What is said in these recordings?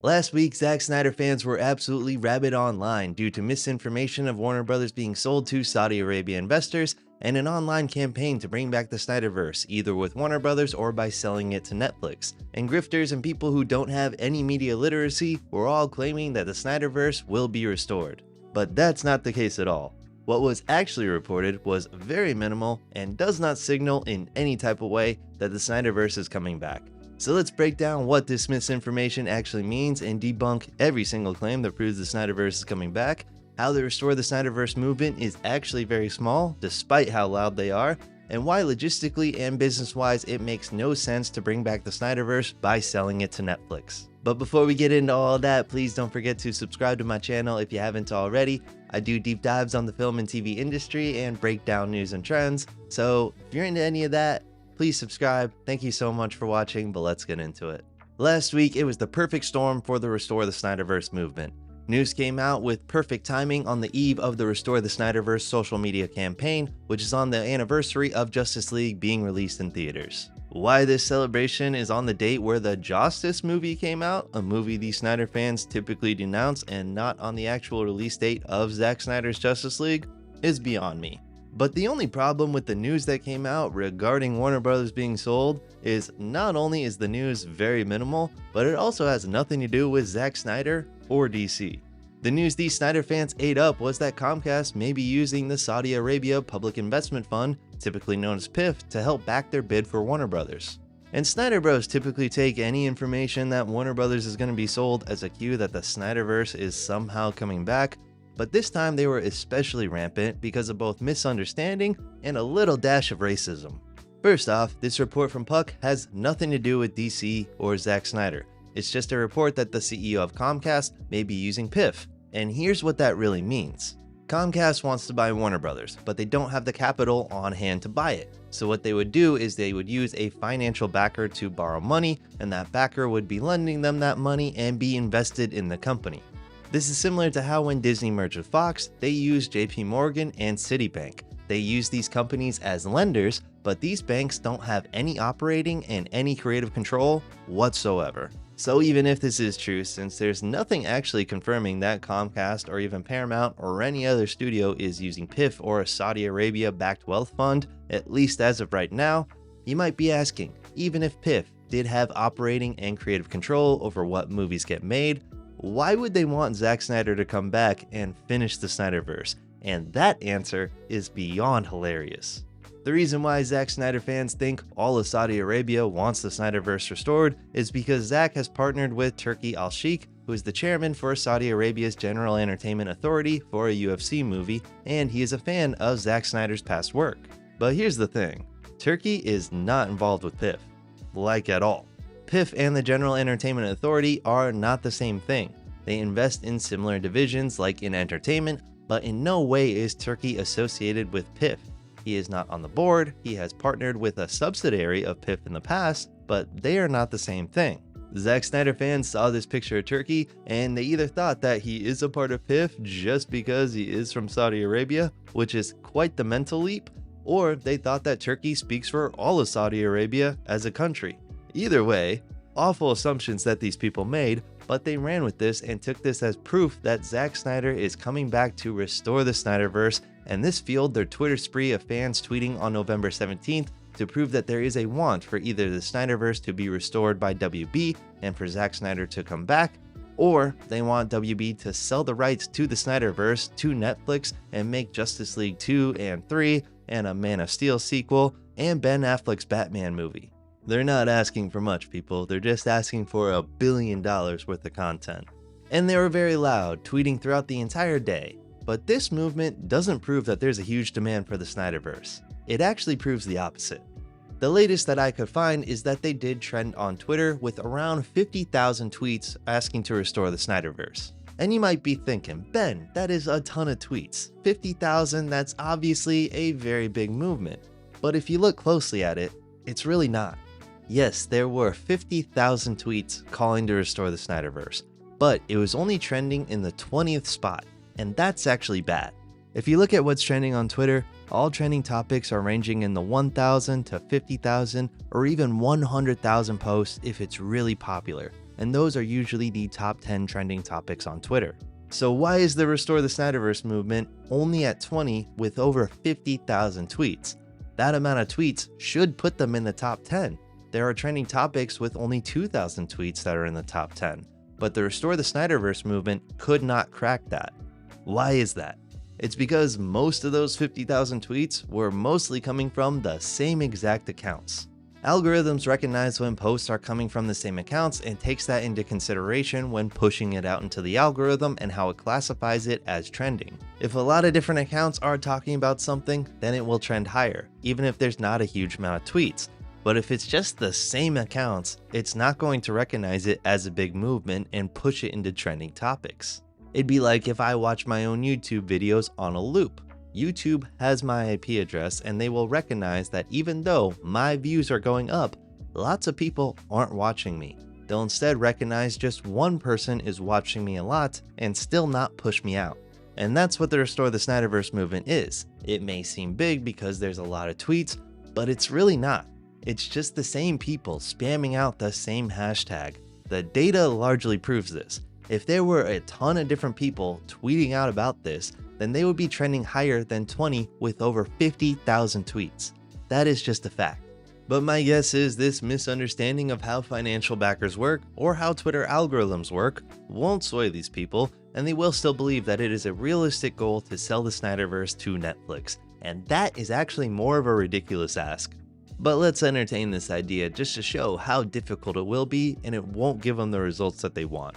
Last week, Zack Snyder fans were absolutely rabid online due to misinformation of Warner Bros. Being sold to Saudi Arabia investors and an online campaign to bring back the Snyderverse, either with Warner Bros. Or by selling it to Netflix. And grifters and people who don't have any media literacy were all claiming that the Snyderverse will be restored. But that's not the case at all. What was actually reported was very minimal and does not signal in any type of way that the Snyderverse is coming back. So let's break down what this misinformation actually means and debunk every single claim that proves the Snyderverse is coming back, how the Restore the Snyderverse movement is actually very small, despite how loud they are, and why logistically and business-wise it makes no sense to bring back the Snyderverse by selling it to Netflix. But before we get into all that, please don't forget to subscribe to my channel if you haven't already. I do deep dives on the film and TV industry and break down news and trends, so if you're into any of that, please subscribe. Thank you so much for watching, but let's get into it. Last week, it was the perfect storm for the Restore the Snyderverse movement. News came out with perfect timing on the eve of the Restore the Snyderverse social media campaign, which is on the anniversary of Justice League being released in theaters. Why this celebration is on the date where the Justice movie came out, a movie these Snyder fans typically denounce, and not on the actual release date of Zack Snyder's Justice League, is beyond me. But the only problem with the news that came out regarding Warner Bros. Being sold is not only is the news very minimal, but it also has nothing to do with Zack Snyder or DC. The news these Snyder fans ate up was that Comcast may be using the Saudi Arabia Public Investment Fund, typically known as PIF, to help back their bid for Warner Bros. And Snyder Bros typically take any information that Warner Bros. Is going to be sold as a cue that the Snyderverse is somehow coming back. But this time they were especially rampant because of both misunderstanding and a little dash of racism. First off, this report from Puck has nothing to do with DC or Zack Snyder. It's just a report that the CEO of Comcast may be using PIF. And here's what that really means. Comcast wants to buy Warner Bros., but they don't have the capital on hand to buy it. So what they would do is they would use a financial backer to borrow money, and that backer would be lending them that money and be invested in the company. This is similar to how when Disney merged with Fox, they used JP Morgan and Citibank. They use these companies as lenders, but these banks don't have any operating and any creative control whatsoever. So even if this is true, since there's nothing actually confirming that Comcast or even Paramount or any other studio is using PIF or a Saudi Arabia-backed wealth fund, at least as of right now, you might be asking, even if PIF did have operating and creative control over what movies get made, why would they want Zack Snyder to come back and finish the Snyderverse? And that answer is beyond hilarious. The reason why Zack Snyder fans think all of Saudi Arabia wants the Snyderverse restored is because Zack has partnered with Turki Al-Sheikh, who is the chairman for Saudi Arabia's General Entertainment Authority for a UFC movie, and he is a fan of Zack Snyder's past work. But here's the thing, Turki is not involved with PIF, like at all. PIF and the General Entertainment Authority are not the same thing. They invest in similar divisions like in entertainment, but in no way is Turki associated with PIF. He is not on the board, he has partnered with a subsidiary of PIF in the past, but they are not the same thing. Zack Snyder fans saw this picture of Turki and they either thought that he is a part of PIF just because he is from Saudi Arabia, which is quite the mental leap, or they thought that Turki speaks for all of Saudi Arabia as a country. Either way, awful assumptions that these people made, but they ran with this and took this as proof that Zack Snyder is coming back to restore the Snyderverse, and this fueled their Twitter spree of fans tweeting on November 17th to prove that there is a want for either the Snyderverse to be restored by WB and for Zack Snyder to come back, or they want WB to sell the rights to the Snyderverse to Netflix and make Justice League 2 and 3 and a Man of Steel sequel and Ben Affleck's Batman movie. They're not asking for much, people, they're just asking for $1 billion worth of content. And they were very loud, tweeting throughout the entire day. But this movement doesn't prove that there's a huge demand for the Snyderverse. It actually proves the opposite. The latest that I could find is that they did trend on Twitter with around 50,000 tweets asking to restore the Snyderverse. And you might be thinking, Ben, that is a ton of tweets. 50,000, that's obviously a very big movement. But if you look closely at it, it's really not. Yes, there were 50,000 tweets calling to restore the Snyderverse, but it was only trending in the 20th spot, and that's actually bad. If you look at what's trending on Twitter, all trending topics are ranging in the 1,000 to 50,000 or even 100,000 posts if it's really popular. and those are usually the top 10 trending topics on Twitter. So why is the Restore the Snyderverse movement only at 20 with over 50,000 tweets? That amount of tweets should put them in the top 10. There are trending topics with only 2,000 tweets that are in the top 10, but the Restore the Snyderverse movement could not crack that. Why is that? It's because most of those 50,000 tweets were mostly coming from the same exact accounts. Algorithms recognize when posts are coming from the same accounts and takes that into consideration when pushing it out into the algorithm and how it classifies it as trending. If a lot of different accounts are talking about something, then it will trend higher, even if there's not a huge amount of tweets. But if it's just the same accounts, it's not going to recognize it as a big movement and push it into trending topics. It'd be like if I watch my own YouTube videos on a loop. YouTube has my IP address and they will recognize that even though my views are going up, lots of people aren't watching me. They'll instead recognize just one person is watching me a lot and still not push me out. And that's what the Restore the Snyderverse movement is. It may seem big because there's a lot of tweets, but it's really not. It's just the same people spamming out the same hashtag. The data largely proves this. If there were a ton of different people tweeting out about this, then they would be trending higher than 20 with over 50,000 tweets. That is just a fact. But my guess is this misunderstanding of how financial backers work or how Twitter algorithms work won't sway these people, and they will still believe that it is a realistic goal to sell the Snyderverse to Netflix, and that is actually more of a ridiculous ask. But let's entertain this idea just to show how difficult it will be, and it won't give them the results that they want.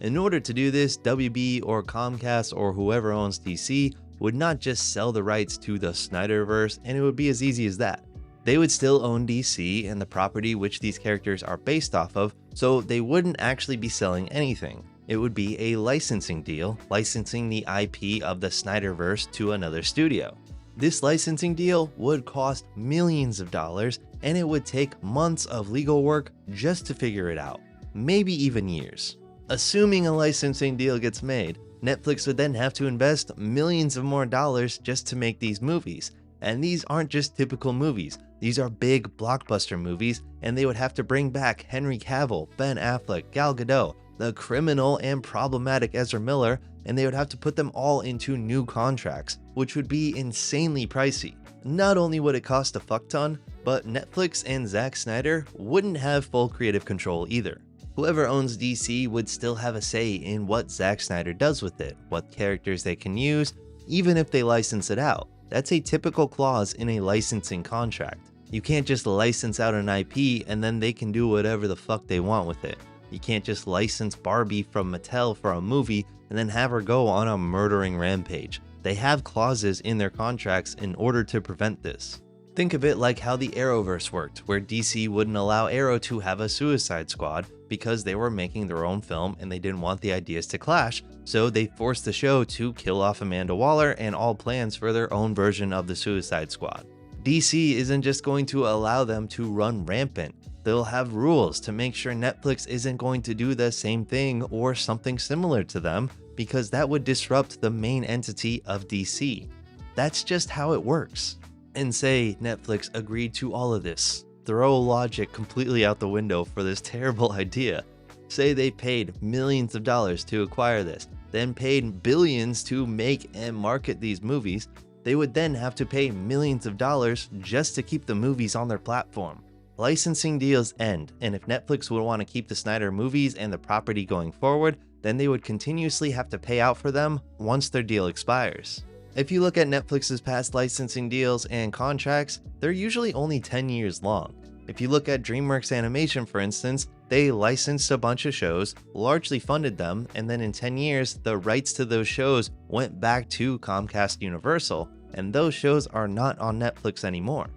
In order to do this, WB or Comcast or whoever owns DC would not just sell the rights to the Snyderverse and it would be as easy as that. They would still own DC and the property which these characters are based off of, so they wouldn't actually be selling anything. It would be a licensing deal, licensing the IP of the Snyderverse to another studio. This licensing deal would cost millions of dollars and it would take months of legal work just to figure it out, maybe even years. Assuming a licensing deal gets made, Netflix would then have to invest millions of more dollars just to make these movies. And these aren't just typical movies, these are big blockbuster movies, and they would have to bring back Henry Cavill, Ben Affleck, Gal Gadot, the criminal and problematic Ezra Miller, and they would have to put them all into new contracts, which would be insanely pricey. Not only would it cost a fuck ton, but Netflix and Zack Snyder wouldn't have full creative control either. Whoever owns DC would still have a say in what Zack Snyder does with it, what characters they can use, even if they license it out. That's a typical clause in a licensing contract. You can't just license out an IP and then they can do whatever the fuck they want with it. You can't just license Barbie from Mattel for a movie and then have her go on a murdering rampage. They have clauses in their contracts in order to prevent this. Think of it like how the Arrowverse worked, where DC wouldn't allow Arrow to have a Suicide Squad because they were making their own film and they didn't want the ideas to clash, so they forced the show to kill off Amanda Waller and all plans for their own version of the Suicide Squad. DC isn't just going to allow them to run rampant. They'll have rules to make sure Netflix isn't going to do the same thing or something similar to them, because that would disrupt the main entity of DC. That's just how it works. And say Netflix agreed to all of this. Throw logic completely out the window for this terrible idea. Say they paid millions of dollars to acquire this, then paid billions to make and market these movies. They would then have to pay millions of dollars just to keep the movies on their platform. Licensing deals end, and if Netflix would want to keep the Snyder movies and the property going forward, then they would continuously have to pay out for them once their deal expires. If you look at Netflix's past licensing deals and contracts, they're usually only 10 years long. If you look at DreamWorks Animation, for instance, they licensed a bunch of shows, largely funded them, and then in 10 years, the rights to those shows went back to Comcast Universal, and those shows are not on Netflix anymore.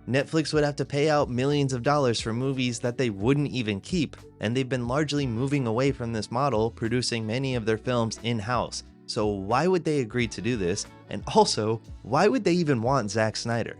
Netflix would have to pay out millions of dollars for movies that they wouldn't even keep, and they've been largely moving away from this model, producing many of their films in-house. So why would they agree to do this? And also, why would they even want Zack Snyder?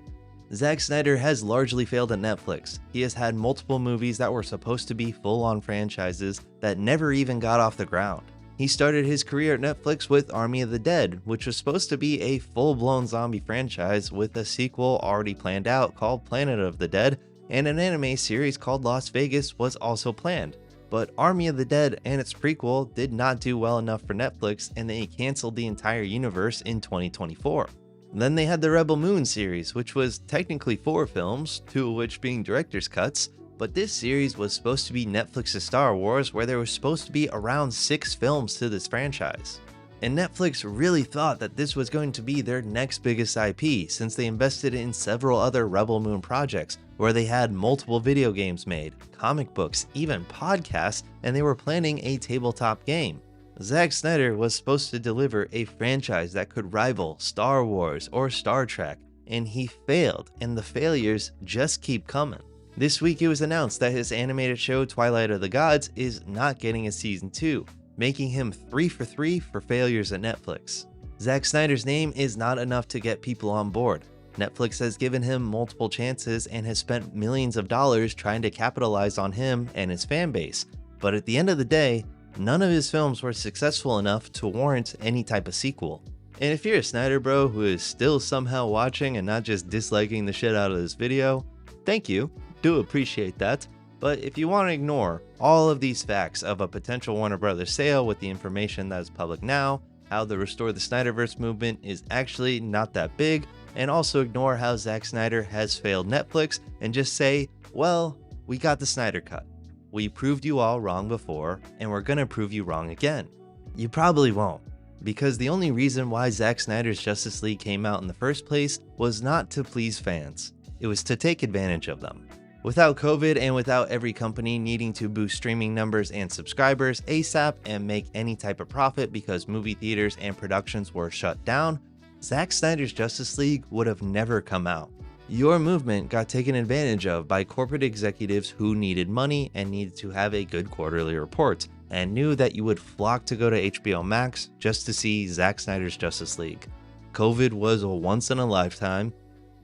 Zack Snyder has largely failed at Netflix. He has had multiple movies that were supposed to be full-on franchises that never even got off the ground. He started his career at Netflix with Army of the Dead, which was supposed to be a full-blown zombie franchise with a sequel already planned out called Planet of the Dead, and an anime series called Las Vegas was also planned. But Army of the Dead and its prequel did not do well enough for Netflix, and they canceled the entire universe in 2024. Then they had the Rebel Moon series, which was technically 4 films, 2 of which being director's cuts, but this series was supposed to be Netflix's Star Wars, where there was supposed to be around 6 films to this franchise. And Netflix really thought that this was going to be their next biggest IP, since they invested in several other Rebel Moon projects, where they had multiple video games made, comic books, even podcasts, and they were planning a tabletop game. Zack Snyder was supposed to deliver a franchise that could rival Star Wars or Star Trek, and he failed, and the failures just keep coming. This week it was announced that his animated show Twilight of the Gods is not getting a season 2, making him 3 for 3 for failures at Netflix. Zack Snyder's name is not enough to get people on board. Netflix has given him multiple chances and has spent millions of dollars trying to capitalize on him and his fan base, but at the end of the day, none of his films were successful enough to warrant any type of sequel. And if you're a Snyder bro who is still somehow watching and not just disliking the shit out of this video, thank you, do appreciate that. But if you want to ignore all of these facts of a potential Warner Brothers sale with the information that is public now, how the Restore the Snyderverse movement is actually not that big, and also ignore how Zack Snyder has failed Netflix and just say, well, we got the Snyder Cut. We proved you all wrong before, and we're gonna prove you wrong again. You probably won't, because the only reason why Zack Snyder's Justice League came out in the first place was not to please fans. It was to take advantage of them. Without COVID and without every company needing to boost streaming numbers and subscribers ASAP and make any type of profit because movie theaters and productions were shut down, Zack Snyder's Justice League would have never come out. Your movement got taken advantage of by corporate executives who needed money and needed to have a good quarterly report, and knew that you would flock to go to HBO Max just to see Zack Snyder's Justice League. COVID was a once in a lifetime,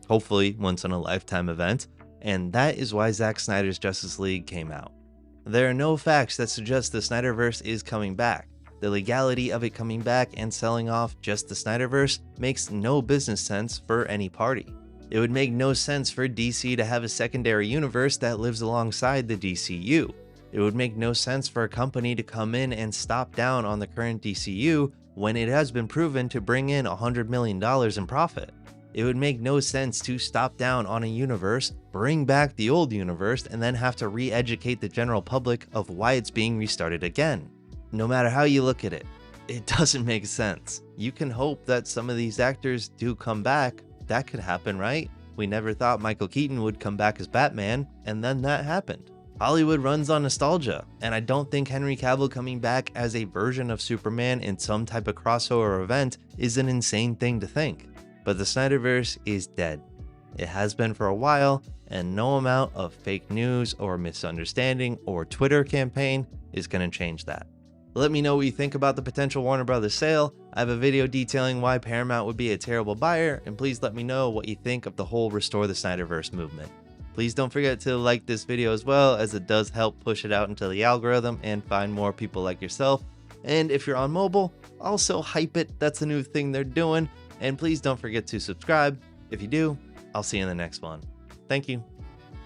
hopefully once in a lifetime event, and that is why Zack Snyder's Justice League came out. There are no facts that suggest the Snyderverse is coming back. The legality of it coming back and selling off just the Snyderverse makes no business sense for any party. It would make no sense for DC to have a secondary universe that lives alongside the DCU. It would make no sense for a company to come in and stop down on the current DCU when it has been proven to bring in $100 million in profit. It would make no sense to stop down on a universe, bring back the old universe, and then have to re-educate the general public of why it's being restarted again. No matter how you look at it, it doesn't make sense. You can hope that some of these actors do come back. That could happen, right? We never thought Michael Keaton would come back as Batman, and then that happened. Hollywood runs on nostalgia, and I don't think Henry Cavill coming back as a version of Superman in some type of crossover event is an insane thing to think. But the Snyderverse is dead. It has been for a while, and no amount of fake news or misunderstanding or Twitter campaign is going to change that. Let me know what you think about the potential Warner Brothers sale. I have a video detailing why Paramount would be a terrible buyer, and please let me know what you think of the whole Restore the Snyderverse movement. Please don't forget to like this video as well, as it does help push it out into the algorithm and find more people like yourself. And if you're on mobile, also hype it. That's a new thing they're doing. And please don't forget to subscribe. If you do, I'll see you in the next one. Thank you.